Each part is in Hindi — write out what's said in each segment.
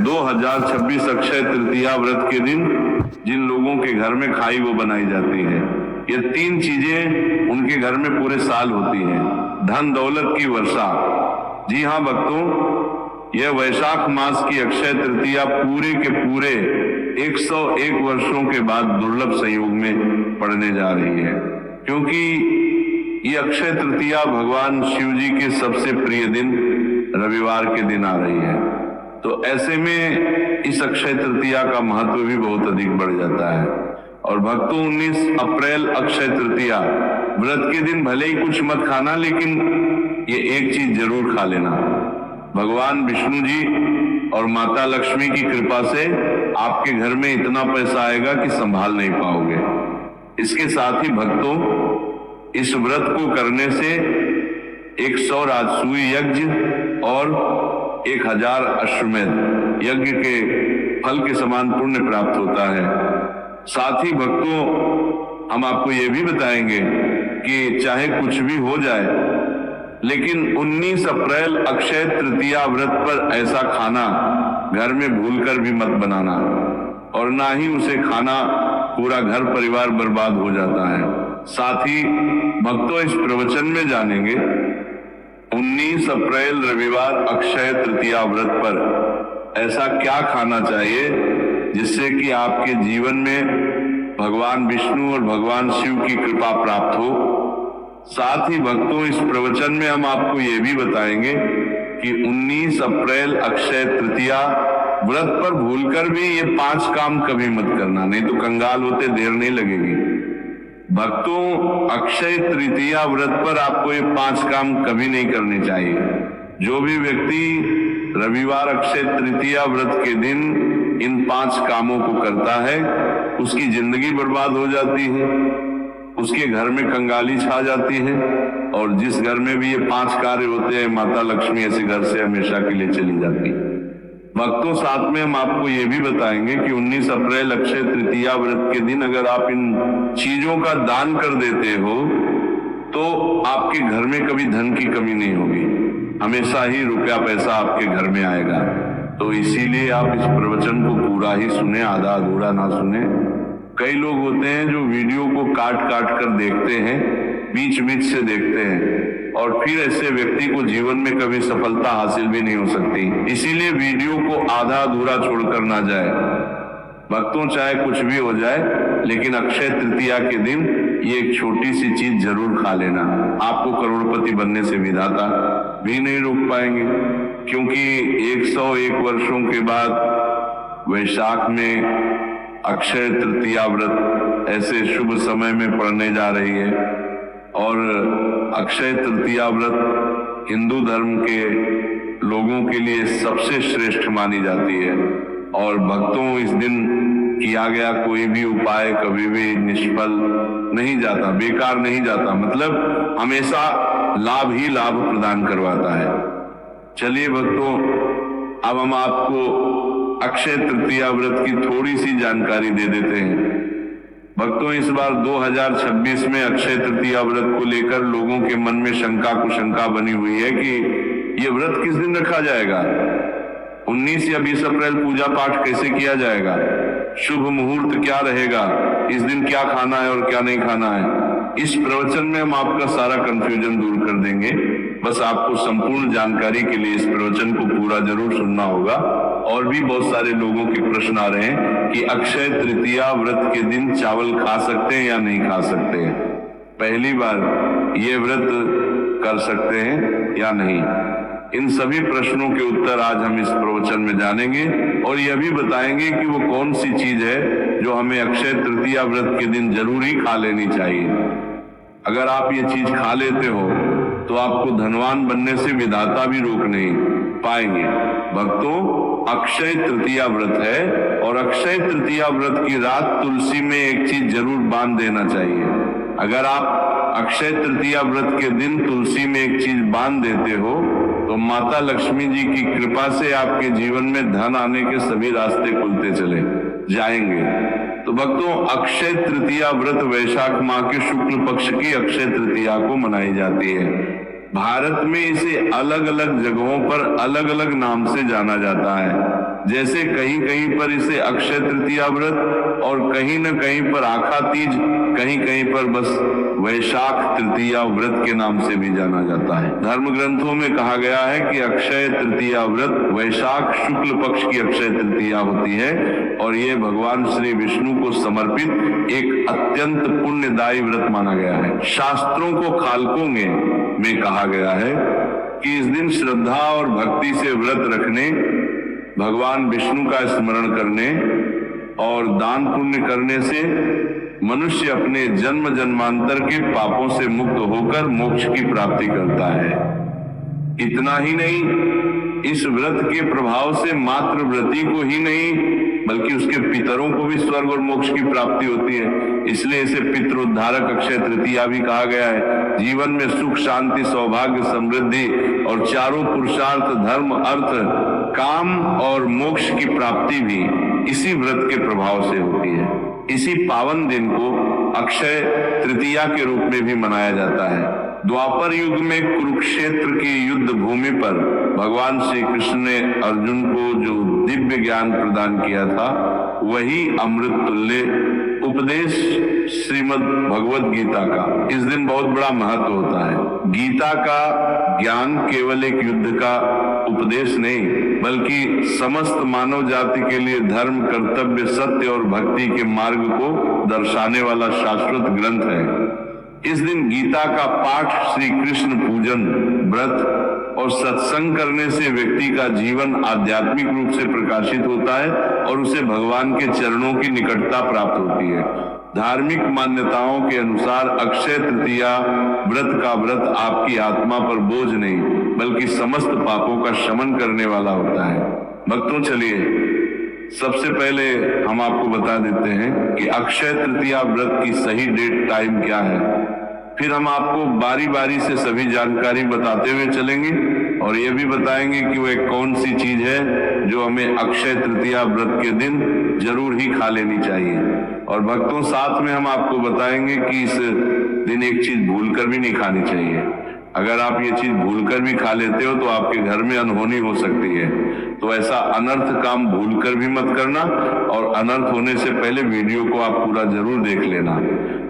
2026 अक्षय तृतीया व्रत के दिन जिन लोगों के घर में खाई वो बनाई जाती है। ये 3 चीजें उनके घर में पूरे साल होती हैं। धन दौलत की वर्षा। जी हाँ भक्तों, यह वैशाख मास की अक्षय तृतीया पूरे के पूरे 101 वर्षों के बाद दुर्लभ संयोग में पड़ने जा रही है, क्योंकि ये अक्षय तृतीया भगवान शिव जी के सबसे प्रिय दिन रविवार के दिन आ रही है। तो ऐसे में इस अक्षय तृतीया का महत्व भी बहुत अधिक बढ़ जाता है। और भक्तों, 19 अप्रैल अक्षय तृतीया व्रत के दिन भले ही कुछ मत खाना, लेकिन ये एक चीज जरूर खा लेना। भगवान विष्णु जी और माता लक्ष्मी की कृपा से आपके घर में इतना पैसा आएगा कि संभाल नहीं पाओगे। इसके साथ ही भक्तों, इस व्रत को करने से 100 राजसूय यज्ञ और 1000 अश्वमेध यज्ञ के फल के समान पुण्य प्राप्त होता है। साथ ही भक्तों, हम आपको ये भी बताएंगे कि चाहे कुछ भी हो जाए, लेकिन 19 अप्रैल अक्षय तृतीया व्रत पर ऐसा खाना घर में भूलकर भी मत बनाना, और ना ही उसे खाना पूरा घर परिवार बर्बाद हो जाता है। साथ ही भक्तों, इस प्रवचन में जानेंगे 19 अप्रैल रविवार अक्षय तृतीया व्रत पर ऐसा क्या खाना चाहिए जिससे कि आपके जीवन में भगवान विष्णु और भगवान शिव की कृपा प्राप्त हो। साथ ही भक्तों, इस प्रवचन में हम आपको ये भी बताएंगे कि 19 अप्रैल अक्षय तृतीया व्रत पर भूलकर भी ये 5 काम कभी मत करना, नहीं तो कंगाल होते देर नहीं लगेगी। भक्तों, अक्षय तृतीया व्रत पर आपको ये 5 काम कभी नहीं करने चाहिए। जो भी व्यक्ति रविवार अक्षय तृतीया व्रत के दिन इन 5 कामों को करता है, उसकी जिंदगी बर्बाद हो जाती है, उसके घर में कंगाली छा जाती है, और जिस घर में भी ये 5 कार्य होते हैं, माता लक्ष्मी ऐसे घर से हमेशा के लिए चली जाती है। भक्तों, साथ में हम आपको ये भी बताएंगे कि 19 अप्रैल अक्षय तृतीया व्रत के दिन अगर आप इन चीजों का दान कर देते हो तो आपके घर में कभी धन की कमी नहीं होगी, हमेशा ही रुपया पैसा आपके घर में आएगा। तो इसीलिए आप इस प्रवचन को पूरा ही सुने, आधा अधूरा ना सुने। कई लोग होते हैं जो वीडियो को काट काट कर देखते हैं, बीच बीच से देखते हैं, और फिर ऐसे व्यक्ति को जीवन में कभी सफलता हासिल भी नहीं हो सकती। इसीलिए वीडियो को आधा अधूरा छोड़कर ना जाए। भक्तों, चाहे कुछ भी हो जाए, लेकिन अक्षय तृतीया के दिन ये एक छोटी सी चीज जरूर खा लेना। आपको करोड़पति बनने से विधाता भी नहीं रोक पाएंगे, क्योंकि 101 वर्षों के बाद वैशाख में अक्षय तृतीया व्रत ऐसे शुभ समय में पड़ने जा रही है। और अक्षय तृतीया व्रत हिंदू धर्म के लोगों के लिए सबसे श्रेष्ठ मानी जाती है। और भक्तों, इस दिन किया गया कोई भी उपाय कभी भी निष्फल नहीं जाता, बेकार नहीं जाता, मतलब हमेशा लाभ ही लाभ प्रदान करवाता है। चलिए भक्तों, अब हम आपको अक्षय तृतीया व्रत की थोड़ी सी जानकारी दे देते हैं। भक्तों, इस बार 2026 में अक्षय तृतीया व्रत को लेकर लोगों के मन में शंका कुशंका बनी हुई है कि ये व्रत किस दिन रखा जाएगा, 19 या 20 अप्रैल पूजा पाठ कैसे किया जाएगा, शुभ मुहूर्त क्या रहेगा, इस दिन क्या खाना है और क्या नहीं खाना है। इस प्रवचन में हम आपका सारा कंफ्यूजन दूर कर देंगे। बस आपको संपूर्ण जानकारी के लिए इस प्रवचन को पूरा जरूर सुनना होगा। और भी बहुत सारे लोगों के प्रश्न आ रहे हैं कि अक्षय तृतीया व्रत के दिन चावल खा सकते हैं या नहीं खा सकते हैं। पहली बार ये व्रत कर सकते हैं या नहीं, इन सभी प्रश्नों के उत्तर आज हम इस प्रवचन में जानेंगे, और यह भी बताएंगे कि वो कौन सी चीज है जो हमें अक्षय तृतीया व्रत के दिन जरूरी खा लेनी चाहिए। अगर आप ये चीज खा लेते हो तो आपको धनवान बनने से विधाता भी रोक नहीं पाएंगे। भक्तों, अक्षय तृतीया व्रत है, और अक्षय तृतीया व्रत की रात तुलसी में एक चीज जरूर बांध देना चाहिए। अगर आप अक्षय तृतीया व्रत के दिन तुलसी में एक चीज बांध देते हो तो माता लक्ष्मी जी की कृपा से आपके जीवन में धन आने के सभी रास्ते खुलते चले जाएंगे। तो भक्तों, अक्षय तृतीया व्रत वैशाख माह के शुक्ल पक्ष की अक्षय तृतीया को मनाई जाती है। भारत में इसे अलग अलग जगहों पर अलग अलग नाम से जाना जाता है। जैसे कहीं कहीं पर इसे अक्षय तृतीया व्रत और कहीं न कहीं पर आखा तीज, कहीं कहीं पर बस वैशाख तृतीया व्रत के नाम से भी जाना जाता है। धर्म ग्रंथों में कहा गया है कि अक्षय तृतीया व्रत वैशाख शुक्ल पक्ष की अक्षय तृतीया होती है और ये भगवान श्री विष्णु को समर्पित एक अत्यंत पुण्यदायी व्रत माना गया है। शास्त्रों को खालकोंगे में कहा गया है कि इस दिन श्रद्धा और भक्ति से व्रत रखने, भगवान विष्णु का स्मरण करने और दान पुण्य करने से मनुष्य अपने जन्म जन्मांतर के पापों से मुक्त होकर मोक्ष की प्राप्ति करता है। इतना ही नहीं, इस व्रत के प्रभाव से मात्र व्रती को ही नहीं बल्कि उसके पितरों को भी स्वर्ग और मोक्ष की प्राप्ति होती है। इसलिए इसे पितरोद्धारक अक्षय तृतीया भी कहा गया है। जीवन में सुख, शांति, सौभाग्य, समृद्धि और चारों पुरुषार्थ, धर्म, अर्थ, काम और मोक्ष की प्राप्ति भी इसी व्रत के प्रभाव से होती है। इसी पावन दिन को अक्षय तृतीया के रूप में भी मनाया जाता है। द्वापर युग में कुरुक्षेत्र की युद्ध भूमि पर भगवान श्री कृष्ण ने अर्जुन को जो दिव्य ज्ञान प्रदान किया था, वही अमृत तुल्य उपदेश श्रीमद् भगवद गीता का इस दिन बहुत बड़ा महत्व होता है। गीता का ज्ञान केवल एक युद्ध का उपदेश नहीं बल्कि समस्त मानव जाति के लिए धर्म, कर्तव्य, सत्य और भक्ति के मार्ग को दर्शाने वाला शाश्वत ग्रंथ है। इस दिन गीता का पाठ, श्री कृष्ण पूजन, व्रत और सत्संग करने से व्यक्ति का जीवन आध्यात्मिक रूप से प्रकाशित होता है और उसे भगवान के चरणों की निकटता प्राप्त होती है। धार्मिक मान्यताओं के अनुसार अक्षय तृतीया व्रत का व्रत आपकी आत्मा पर बोझ नहीं बल्कि समस्त पापों का शमन करने वाला होता है। भक्तों, चलिए सबसे पहले हम आपको बता देते हैं कि अक्षय तृतीया व्रत की सही डेट टाइम क्या है। फिर हम आपको बारी बारी से सभी जानकारी बताते हुए चलेंगे और ये भी बताएंगे कि वह कौन सी चीज है जो हमें अक्षय तृतीया व्रत के दिन जरूर ही खा लेनी चाहिए। और भक्तों, साथ में हम आपको बताएंगे कि इस दिन एक चीज भूलकर भी नहीं खानी चाहिए। अगर आप ये चीज भूलकर भी खा लेते हो तो आपके घर में अनहोनी हो सकती है। तो ऐसा अनर्थ काम भूलकर भी मत करना और अनर्थ होने से पहले वीडियो को आप पूरा जरूर देख लेना।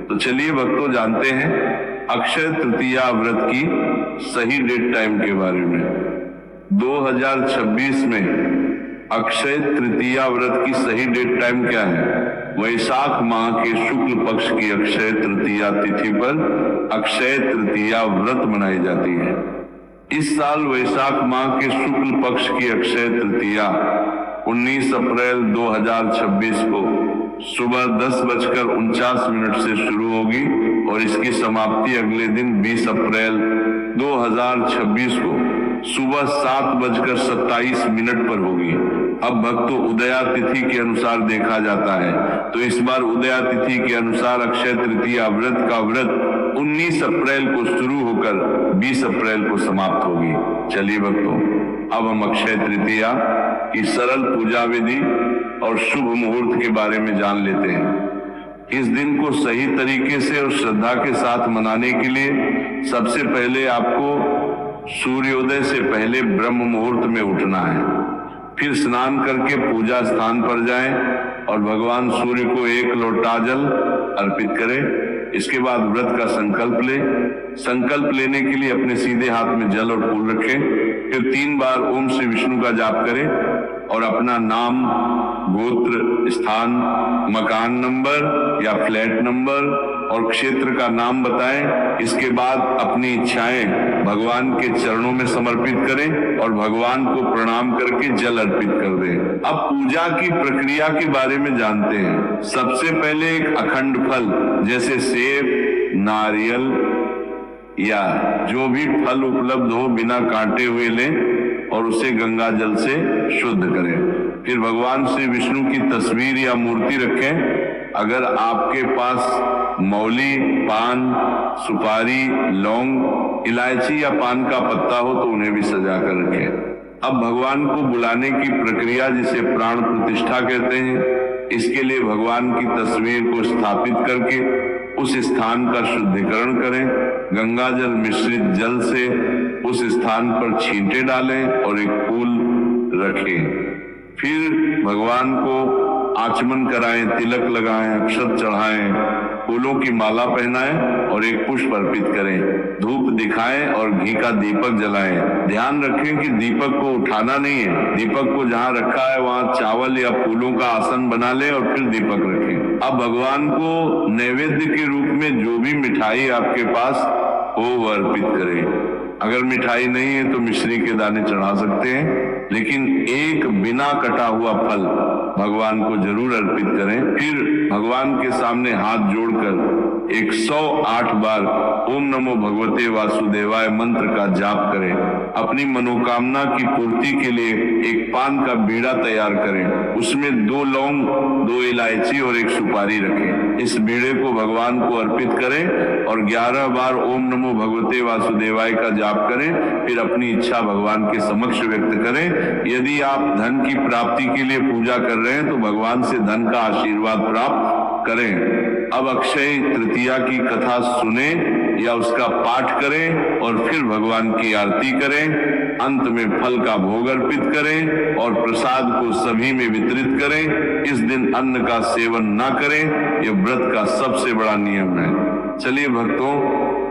तो चलिए भक्तों, जानते हैं अक्षय तृतीया व्रत की सही डेट टाइम के बारे में। 2026 में अक्षय तृतीया व्रत की सही डेट टाइम क्या है? वैशाख माह के शुक्ल पक्ष की अक्षय तृतीया तिथि पर अक्षय तृतीया व्रत मनाई जाती है। इस साल वैशाख माह के शुक्ल पक्ष की अक्षय तृतीया 19 अप्रैल 2026 को सुबह 10:49 से शुरू होगी और इसकी समाप्ति अगले दिन 20 अप्रैल 2026 को सुबह 7:27 पर होगी। अब भक्तों, उदया तिथि के अनुसार देखा जाता है तो इस बार उदया तिथि के अनुसार अक्षय तृतीया व्रत का व्रत 19 अप्रैल को शुरू होकर 20 अप्रैल को समाप्त होगी। चलिए भक्तों, अब हम अक्षय तृतीया की सरल पूजा विधि और शुभ मुहूर्त के बारे में जान लेते हैं। इस दिन को सही तरीके से और श्रद्धा के साथ मनाने के लिए सबसे पहले आपको सूर्योदय से पहले ब्रह्म मुहूर्त में उठना है। फिर स्नान करके पूजा स्थान पर जाएं और भगवान सूर्य को 1 लोटा जल अर्पित करें। इसके बाद व्रत का संकल्प लें। संकल्प लेने के लिए अपने सीधे हाथ में जल और फूल रखें। फिर 3 बार ओम श्री विष्णु का जाप करें और अपना नाम, गोत्र, स्थान, मकान नंबर या फ्लैट नंबर और क्षेत्र का नाम बताएं। इसके बाद अपनी इच्छाएं भगवान के चरणों में समर्पित करें और भगवान को प्रणाम करके जल अर्पित कर दें। अब पूजा की प्रक्रिया के बारे में जानते हैं। सबसे पहले एक अखंड फल जैसे सेब, नारियल या जो भी फल उपलब्ध हो बिना काटे हुए लें और उसे गंगा जल से शुद्ध करें। फिर भगवान श्री विष्णु की तस्वीर या मूर्ति रखें। अगर आपके पास मौली, पान, सुपारी, लौंग, इलायची या पान का पत्ता हो तो उन्हें भी सजा कर रखें। अब भगवान को बुलाने की प्रक्रिया, जिसे प्राण प्रतिष्ठा कहते हैं, इसके लिए भगवान की तस्वीर को स्थापित करके उस स्थान का शुद्धिकरण करें। गंगा जल मिश्रित जल से उस स्थान पर छींटे डालें और एक फूल रखें। फिर भगवान को आचमन कराएं, तिलक लगाएं, अक्षत चढ़ाएं, फूलों की माला पहनाएं और एक पुष्प अर्पित करें, धूप दिखाएं और घी का दीपक जलाएं। ध्यान रखें कि दीपक को उठाना नहीं है, दीपक को जहां रखा है वहां चावल या फूलों का आसन बना लें और फिर दीपक रखें। अब भगवान को नैवेद्य के रूप में जो भी मिठाई आपके पास हो वो अर्पित करें। अगर मिठाई नहीं है तो मिश्री के दाने चढ़ा सकते हैं, लेकिन एक बिना कटा हुआ फल भगवान को जरूर अर्पित करें। फिर भगवान के सामने हाथ जोड़कर 108 बार ओम नमो भगवते वासुदेवाय मंत्र का जाप करें। अपनी मनोकामना की पूर्ति के लिए एक पान का बीड़ा तैयार करें, उसमें 2 लौंग, 2 इलायची और 1 सुपारी रखें। इस बीड़े को भगवान को अर्पित करें और 11 बार ओम नमो भगवते वासुदेवाय का जाप करें। फिर अपनी इच्छा भगवान के समक्ष व्यक्त करें। यदि आप धन की प्राप्ति के लिए पूजा कर रहे हैं तो भगवान से धन का आशीर्वाद प्राप्त करें। अब अक्षय तृतीया की कथा सुने या उसका पाठ करें और फिर भगवान की आरती करें। अंत में फल का भोग अर्पित करें और प्रसाद को सभी में वितरित करें। इस दिन अन्न का सेवन ना करें, यह व्रत का सबसे बड़ा नियम है। चलिए भक्तों,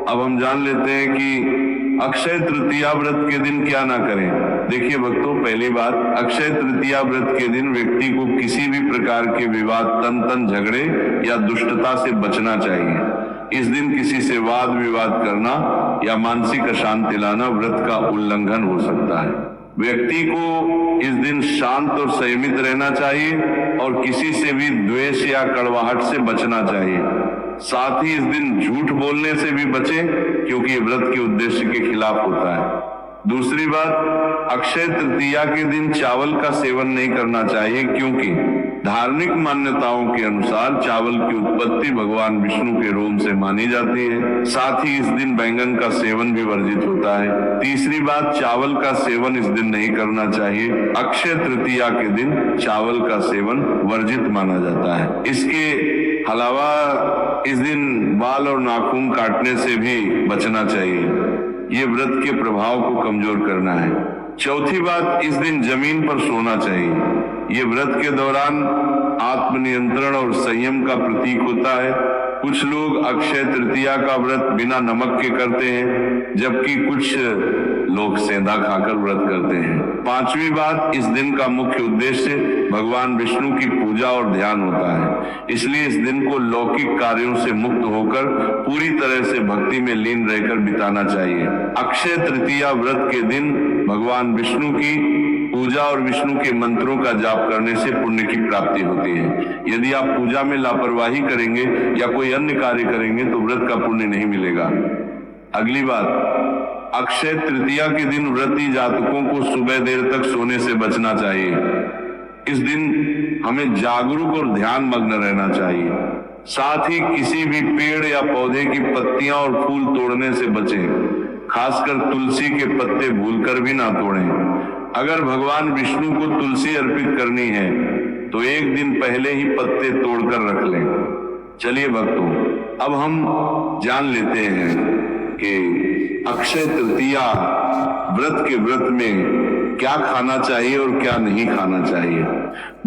अब हम जान लेते हैं कि अक्षय तृतीया व्रत के दिन क्या ना करें। देखिए भक्तों, पहली बात, अक्षय तृतीया व्रत के दिन व्यक्ति को किसी भी प्रकार के विवाद, तन झगड़े या दुष्टता से बचना चाहिए। इस दिन किसी से वाद विवाद करना या मानसिक अशांति लाना व्रत का उल्लंघन हो सकता है। व्यक्ति को इस दिन शांत और संयमित रहना चाहिए और किसी से भी द्वेष या कड़वाहट से बचना चाहिए। साथ ही इस दिन झूठ बोलने से भी बचें, क्योंकि ये व्रत के उद्देश्य के खिलाफ होता है। दूसरी बात, अक्षय तृतीया के दिन चावल का सेवन नहीं करना चाहिए, क्योंकि धार्मिक मान्यताओं के अनुसार चावल की उत्पत्ति भगवान विष्णु के रोम से मानी जाती है। साथ ही इस दिन बैंगन का सेवन भी वर्जित होता है। तीसरी बात, चावल का सेवन इस दिन नहीं करना चाहिए। अक्षय तृतीया के दिन चावल का सेवन वर्जित माना जाता है। इसके अलावा इस दिन बाल और नाखून काटने से भी बचना चाहिए। ये व्रत के प्रभाव को कमजोर करना है। चौथी बात, इस दिन जमीन पर सोना चाहिए। ये व्रत के दौरान आत्मनियंत्रण और संयम का प्रतीक होता है। कुछ लोग अक्षय तृतीया का व्रत बिना नमक के करते हैं, जबकि कुछ लोग सेंधा खाकर व्रत करते हैं। पांचवी बात, इस दिन का मुख्य उद्देश्य भगवान विष्णु की पूजा और ध्यान होता है। इसलिए इस दिन को लौकिक कार्यों से मुक्त होकर पूरी तरह से भक्ति में लीन रहकर बिताना चाहिए। अक्षय तृतीया व्रत के दिन भगवान विष्णु की पूजा और विष्णु के मंत्रों का जाप करने से पुण्य की प्राप्ति होती है। यदि आप पूजा में लापरवाही करेंगे या कोई अन्य कार्य करेंगे तो व्रत का पुण्य नहीं मिलेगा। अगली बात, अक्षय तृतीया के दिन व्रती जातकों को सुबह देर तक सोने से बचना चाहिए। इस दिन हमें जागरूक और ध्यान मग्न रहना चाहिए। साथ ही किसी भी पेड़ या पौधे की पत्तियां और फूल तोड़ने से बचें। खासकर तुलसी के पत्ते भूलकर भी ना तोड़ें। अगर भगवान विष्णु को तुलसी अर्पित करनी है तो एक दिन पहले ही पत्ते तोड़कर रख लें। चलिए भक्तों, अब हम जान लेते हैं कि अक्षय तृतीया व्रत के व्रत में क्या खाना चाहिए और क्या नहीं खाना चाहिए।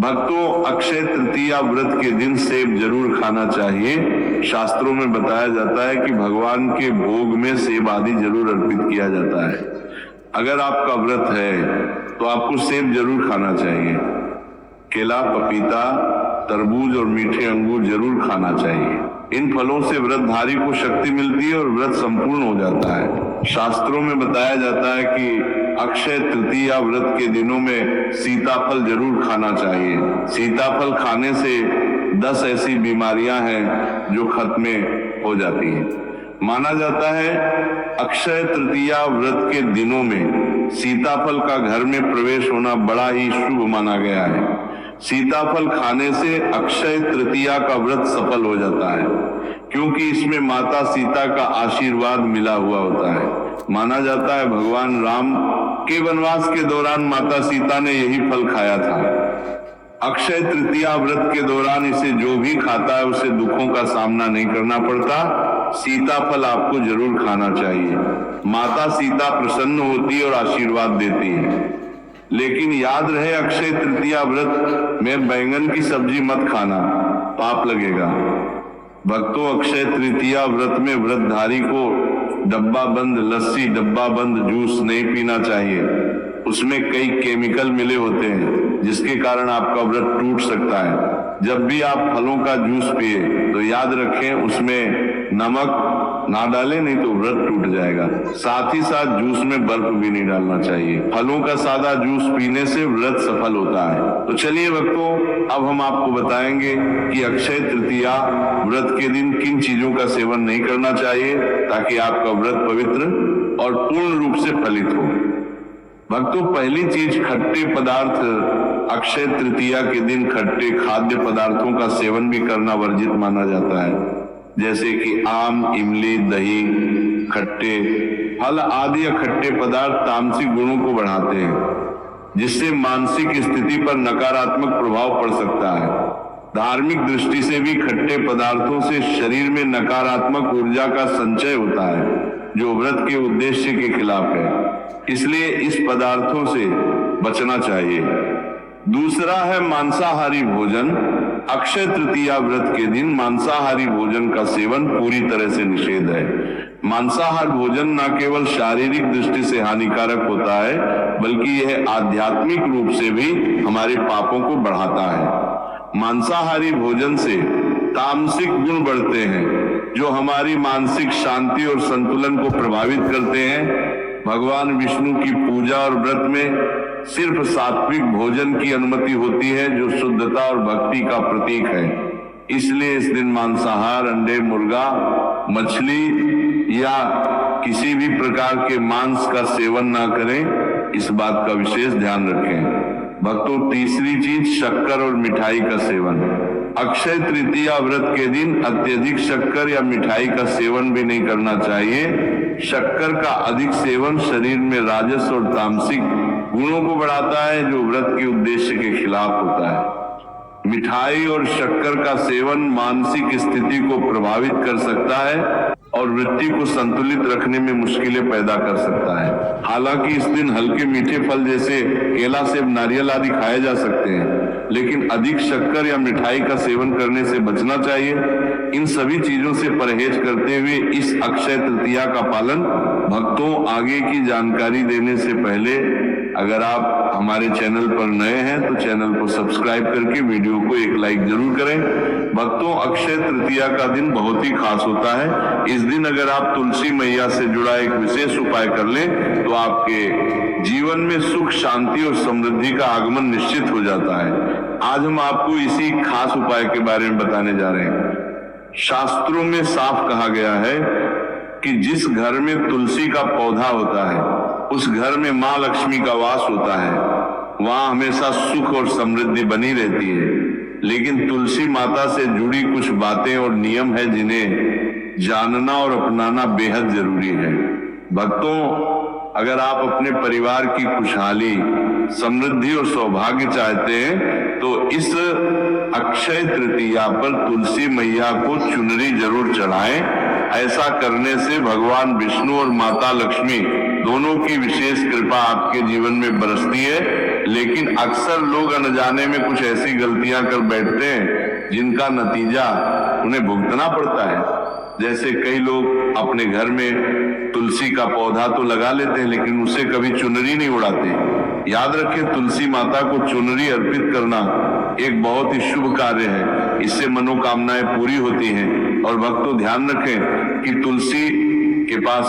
भक्तों, अक्षय तृतीया व्रत के दिन सेब जरूर खाना चाहिए। शास्त्रों में बताया जाता है कि भगवान के भोग में सेब आदि जरूर अर्पित किया जाता है। अगर आपका व्रत है तो आपको सेब जरूर खाना चाहिए। केला, पपीता, तरबूज और मीठे अंगूर जरूर खाना चाहिए। इन फलों से व्रतधारी को शक्ति मिलती है और व्रत संपूर्ण हो जाता है। शास्त्रों में बताया जाता है कि अक्षय तृतीया व्रत के दिनों में सीताफल जरूर खाना चाहिए। सीताफल खाने से 10 ऐसी बीमारियां हैं जो खत्म हो जाती हैं। माना जाता है अक्षय तृतीया व्रत के दिनों में सीताफल का घर में प्रवेश होना बड़ा ही शुभ माना गया है। सीताफल खाने से अक्षय तृतीया का व्रत सफल हो जाता है, क्योंकि इसमें माता सीता का आशीर्वाद मिला हुआ होता है। माना जाता है भगवान राम के वनवास के दौरान माता सीता ने यही फल खाया था। अक्षय तृतीया व्रत के दौरान इसे जो भी खाता है उसे दुखों का सामना नहीं करना पड़ता। सीताफल आपको जरूर खाना चाहिए। माता सीता प्रसन्न होती है और आशीर्वाद देती है। लेकिन याद रहे अक्षय तृतीया व्रत में बैंगन की सब्जी मत खाना, पाप लगेगा। भक्तों, अक्षय तृतीया व्रत में व्रतधारी को डब्बा बंद लस्सी, डब्बा बंद जूस नहीं पीना चाहिए। उसमें कई केमिकल मिले होते हैं जिसके कारण आपका व्रत टूट सकता है। जब भी आप फलों का जूस पिए तो याद रखें उसमें नमक ना डालें, नहीं तो व्रत टूट जाएगा। साथ ही साथ जूस में बर्फ भी नहीं डालना चाहिए। फलों का सादा जूस पीने से व्रत सफल होता है। तो चलिए भक्तों, अब हम आपको बताएंगे कि अक्षय तृतीया व्रत के दिन किन चीजों का सेवन नहीं करना चाहिए ताकि आपका व्रत पवित्र और पूर्ण रूप से फलित हो। भक्तों, पहली चीज, खट्टे पदार्थ। अक्षय तृतीया के दिन खट्टे खाद्य पदार्थों का सेवन भी करना वर्जित माना जाता है, जैसे कि आम, इमली, दही, खट्टे फल आदि या खट्टे पदार्थ तामसिक गुणों को बढ़ाते हैं, जिससे मानसिक स्थिति पर नकारात्मक प्रभाव पड़ सकता है। धार्मिक दृष्टि से भी खट्टे पदार्थों से शरीर में नकारात्मक ऊर्जा का संचय होता है, जो व्रत के उद्देश्य के खिलाफ है। इसलिए इस पदार्थों से बचना चाहिए। दूसरा है मांसाहारी भोजन। अक्षय तृतीया व्रत के दिन मांसाहारी भोजन का सेवन पूरी तरह से निषेध है। मांसाहार भोजन न केवल शारीरिक दृष्टि से हानिकारक होता है, बल्कि यह आध्यात्मिक रूप से भी हमारे पापों को बढ़ाता है। मांसाहारी भोजन से तामसिक गुण बढ़ते हैं, जो हमारी मानसिक शांति और संतुलन को प्रभावित करते हैं। भगवान विष्णु की पूजा और व्रत में सिर्फ सात्विक भोजन की अनुमति होती है, जो शुद्धता और भक्ति का प्रतीक है। इसलिए इस दिन मांसाहार, अंडे, मुर्गा, मछली या किसी भी प्रकार के मांस का सेवन ना करें, इस बात का विशेष ध्यान रखें। भक्तों, तीसरी चीज, शक्कर और मिठाई का सेवन। अक्षय तृतीया व्रत के दिन अत्यधिक शक्कर या मिठाई का सेवन भी नहीं करना चाहिए। शक्कर का अधिक सेवन शरीर में राजस और तामसिक गुणों को बढ़ाता है, जो व्रत के उद्देश्य के खिलाफ होता है। मिठाई और शक्कर का सेवन मानसिक स्थिति को प्रभावित कर सकता है और वृत्ति को संतुलित रखने में मुश्किलें पैदा कर सकता है। हालांकि इस दिन हल्के मीठे फल जैसे केला, सेब, नारियल आदि खाए जा सकते हैं, लेकिन अधिक शक्कर या मिठाई का सेवन करने से बचना चाहिए। इन सभी चीजों से परहेज करते हुए इस अक्षय तृतीया का पालन। भक्तों, आगे की जानकारी देने से पहले अगर आप हमारे चैनल पर नए हैं तो चैनल को सब्सक्राइब करके वीडियो को एक लाइक जरूर करें। भक्तों, अक्षय तृतीया का दिन बहुत ही खास होता है। इस दिन अगर आप तुलसी मैया से जुड़ा एक विशेष उपाय कर लें तो आपके जीवन में सुख, शांति और समृद्धि का आगमन निश्चित हो जाता है। आज हम आपको इसी खास उपाय के बारे में बताने जा रहे हैं। शास्त्रों में साफ कहा गया है कि जिस घर में तुलसी का पौधा होता है उस घर में मां लक्ष्मी का वास होता है, वहां हमेशा सुख और समृद्धि बनी रहती है। लेकिन तुलसी माता से जुड़ी कुछ बातें और नियम है जिन्हें जानना और अपनाना बेहद जरूरी है। भक्तों, अगर आप अपने परिवार की खुशहाली, समृद्धि और सौभाग्य चाहते हैं तो इस अक्षय तृतीया पर तुलसी मैया को चुनरी जरूर चढ़ाएं। ऐसा करने से भगवान विष्णु और माता लक्ष्मी दोनों की विशेष कृपा आपके जीवन में बरसती है। लेकिन अक्सर लोग अनजाने में कुछ ऐसी गलतियां कर बैठते हैं जिनका नतीजा उन्हें भुगतना पड़ता है। जैसे कई लोग अपने घर में तुलसी का पौधा तो लगा लेते हैं, लेकिन उसे कभी चुनरी नहीं उड़ाते। याद रखें, तुलसी माता को चुनरी अर्पित करना एक बहुत ही शुभ कार्य है। इससे मनोकामनाएं पूरी होती हैं। और भक्तों, ध्यान रखें कि तुलसी के पास